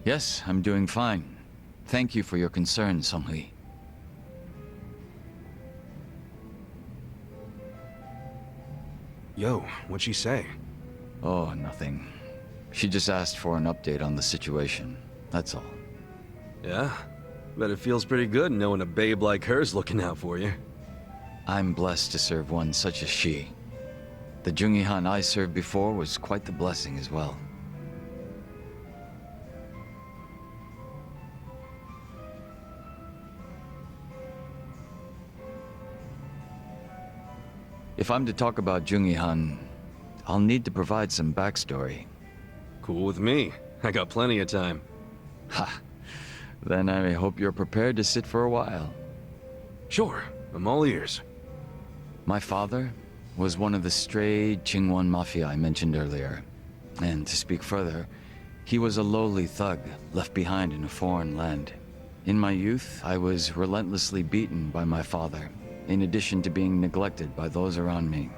Yes, I'm doing fine. Thank you for your concern, Song-hui. Yo, what'd she say? Oh, nothing. She just asked for an update on the situation. That's all. Yeah? Bet it feels pretty good knowing a babe like her's looking out for you. I'm blessed to serve one such as she. The Joon-gi Han I served before was quite the blessing as well. If I'm to talk about Joon-gi Han, I'll need to provide some backstory. Cool with me. I got plenty of time. Ha! Then I hope you're prepared to sit for a while. Sure, I'm all ears. My father was one of the stray Chingwon Mafia I mentioned earlier. And to speak further, he was a lowly thug left behind in a foreign land. In my youth, I was relentlessly beaten by my father, in addition to being neglected by those around me.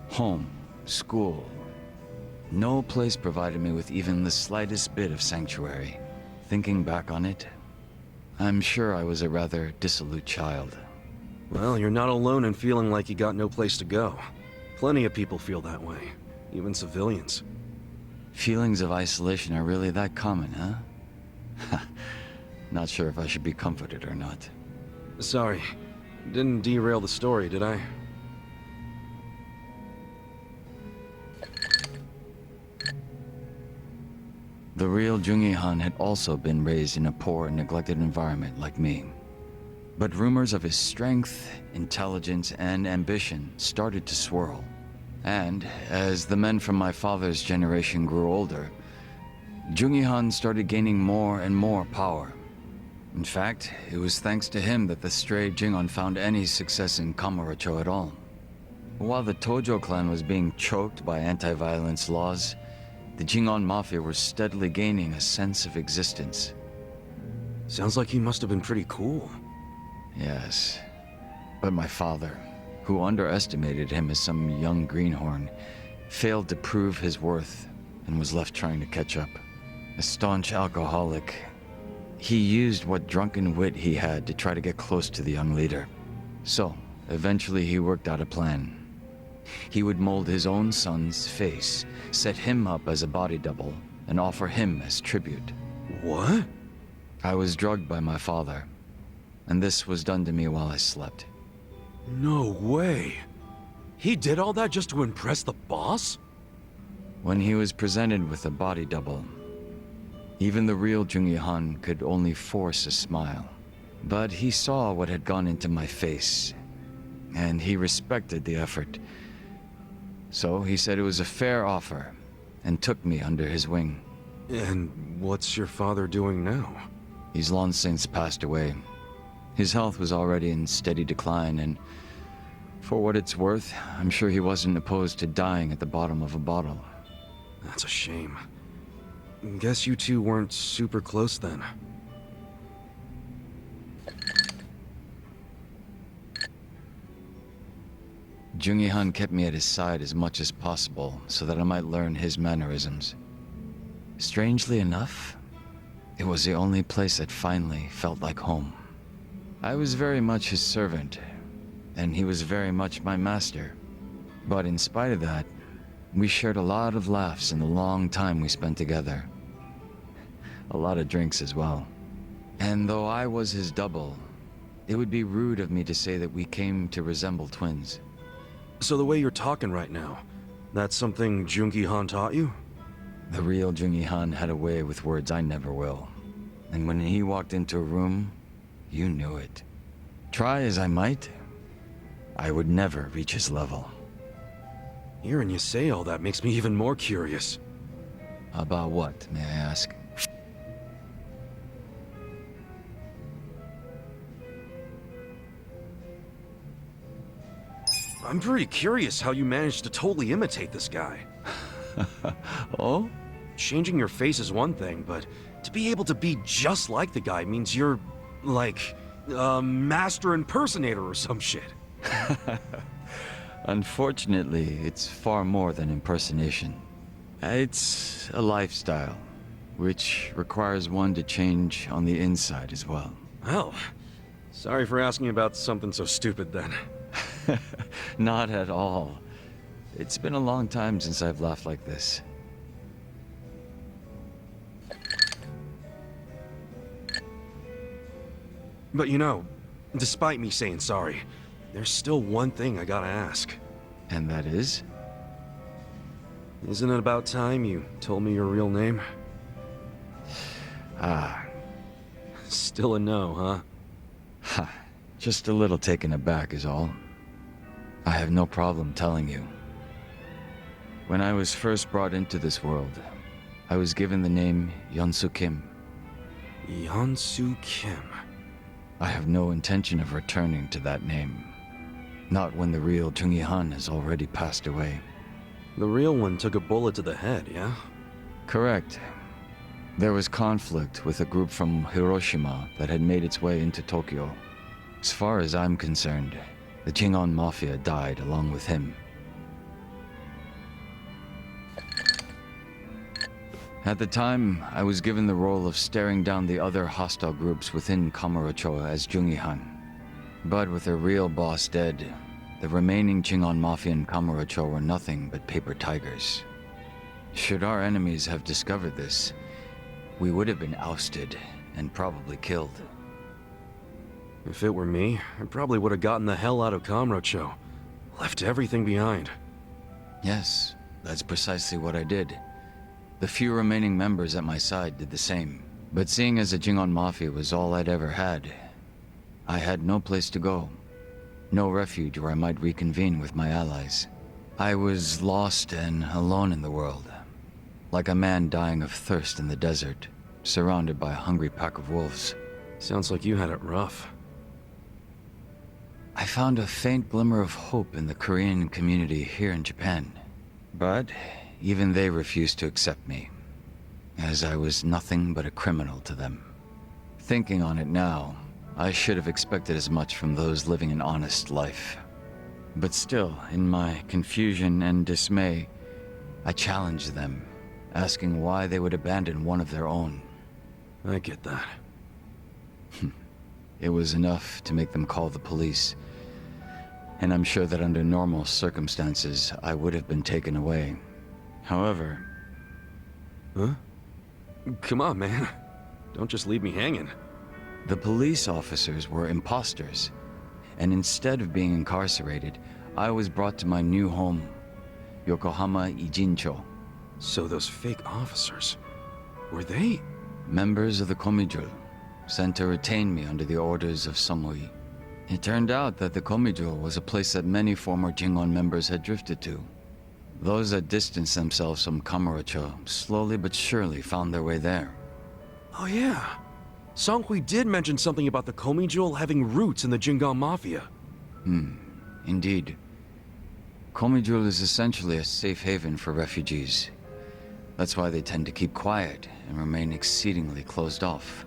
Home, school, no place provided me with even the slightest bit of sanctuary. Thinking back on it, I'm sure I was a rather dissolute child. Well, you're not alone in feeling like you got no place to go. Plenty of people feel that way, even civilians. Feelings of isolation are really that common, huh? Not sure if I should be comforted or not. Sorry, didn't derail the story, did I? The real Joon-gi Han had also been raised in a poor and neglected environment like me. But rumors of his strength, intelligence, and ambition started to swirl. And as the men from my father's generation grew older, Joon-gi Han started gaining more and more power. In fact, it was thanks to him that the stray Jingon found any success in Kamurocho at all. While the Tojo clan was being choked by anti-violence laws, the Jingon Mafia were steadily gaining a sense of existence. Sounds like he must have been pretty cool. Yes, but my father, who underestimated him as some young greenhorn, failed to prove his worth and was left trying to catch up. A staunch alcoholic, he used what drunken wit he had to try to get close to the young leader. So, eventually he worked out a plan. He would mold his own son's face, set him up as a body double, and offer him as tribute. What? I was drugged by my father, and this was done to me while I slept. No way. He did all that just to impress the boss? When he was presented with a body double, even the real Joon-gi Han could only force a smile. But he saw what had gone into my face, and he respected the effort. So he said it was a fair offer, and took me under his wing. And what's your father doing now? He's long since passed away. His health was already in steady decline, and for what it's worth, I'm sure he wasn't opposed to dying at the bottom of a bottle. That's a shame. Guess you two weren't super close then. Joon-gi Han kept me at his side as much as possible so that I might learn his mannerisms. Strangely enough, it was the only place that finally felt like home. I was very much his servant, and he was very much my master. But in spite of that, we shared a lot of laughs in the long time we spent together. A lot of drinks as well. And though I was his double, it would be rude of me to say that we came to resemble twins. So the way you're talking right now, that's something Joon-gi Han taught you? The real Joon-gi Han had a way with words I never will. And when he walked into a room, you knew it. Try as I might, I would never reach his level. Hearing you say all that makes me even more curious. About what, may I ask? I'm pretty curious how you managed to totally imitate this guy. Oh? Changing your face is one thing, but to be able to be just like the guy means you're, like, a master impersonator or some shit. Unfortunately, it's far more than impersonation. It's a lifestyle. which requires one to change on the inside as well. Well, sorry for asking about something so stupid then. Not at all. It's been a long time since I've laughed like this. But you know, despite me saying sorry, there's still one thing I gotta ask. And that is? Isn't it about time you told me your real name? Ah. Still a no, huh? Ha. Just a little taken aback is all. I have no problem telling you. When I was first brought into this world, I was given the name Yeon-soo Kim. Yeon-soo Kim. I have no intention of returning to that name. Not when the real Joon-gi Han has already passed away. The real one took a bullet to the head, yeah? Correct. There was conflict with a group from Hiroshima that had made its way into Tokyo. As far as I'm concerned, the Jingon Mafia died along with him. At the time, I was given the role of staring down the other hostile groups within Kamurocho as Joon-gi Han. But with their real boss dead, the remaining Jingon Mafia in Kamurocho were nothing but paper tigers. Should our enemies have discovered this, we would have been ousted and probably killed. If it were me, I probably would have gotten the hell out of Kamurocho. Left everything behind. Yes, that's precisely what I did. The few remaining members at my side did the same. But seeing as the Jingon Mafia was all I'd ever had, I had no place to go. No refuge where I might reconvene with my allies. I was lost and alone in the world. Like a man dying of thirst in the desert, surrounded by a hungry pack of wolves. Sounds like you had it rough. I found a faint glimmer of hope in the Korean community here in Japan. But even they refused to accept me, as I was nothing but a criminal to them. Thinking on it now, I should have expected as much from those living an honest life. But still, in my confusion and dismay, I challenged them, asking why they would abandon one of their own. I get that. It was enough to make them call the police. And I'm sure that under normal circumstances, I would have been taken away. However... Huh? Come on, man. Don't just leave me hanging. The police officers were imposters, and instead of being incarcerated, I was brought to my new home, Yokohama Ijincho. So those fake officers, were they? Members of the Komijul, sent to retain me under the orders of Samui. It turned out that the Komijul was a place that many former Jingon members had drifted to. Those that distanced themselves from Kamurocho slowly but surely found their way there. Oh yeah. Songhui did mention something about the Komijul having roots in the Jingon Mafia. Indeed. Komijul is essentially a safe haven for refugees. That's why they tend to keep quiet and remain exceedingly closed off.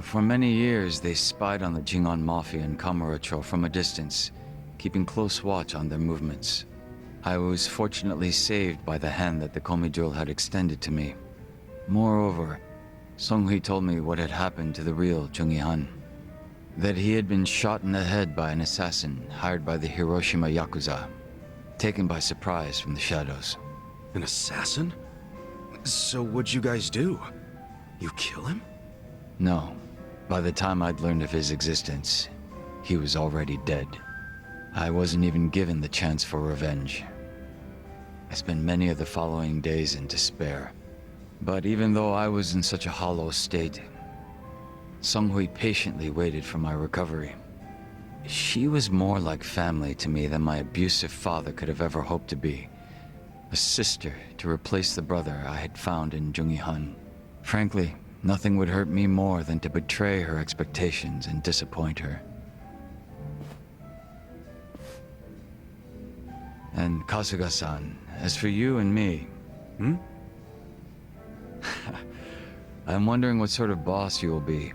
For many years, they spied on the Jingon Mafia in Kamurocho from a distance, keeping close watch on their movements. I was fortunately saved by the hand that the Komijul had extended to me. Moreover, Songhui told me what had happened to the real Joon-gi Han. That he had been shot in the head by an assassin hired by the Hiroshima Yakuza, taken by surprise from the shadows. An assassin? So what'd you guys do? You kill him? No. By the time I'd learned of his existence, he was already dead. I wasn't even given the chance for revenge. I spent many of the following days in despair. But even though I was in such a hollow state, Songhui patiently waited for my recovery. She was more like family to me than my abusive father could have ever hoped to be. A sister to replace the brother I had found in Joon-gi Han. Frankly, nothing would hurt me more than to betray her expectations and disappoint her. And Kasuga-san, as for you and me... I'm wondering what sort of boss you will be.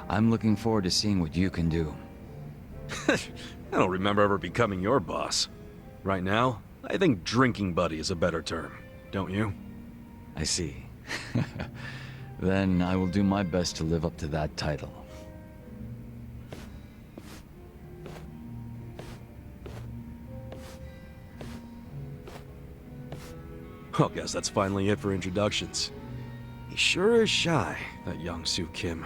I'm looking forward to seeing what you can do. I don't remember ever becoming your boss. Right now, I think drinking buddy is a better term, don't you? I see. Then I will do my best to live up to that title. Well, guess that's finally it for introductions. He sure is shy, that young Soo Kim.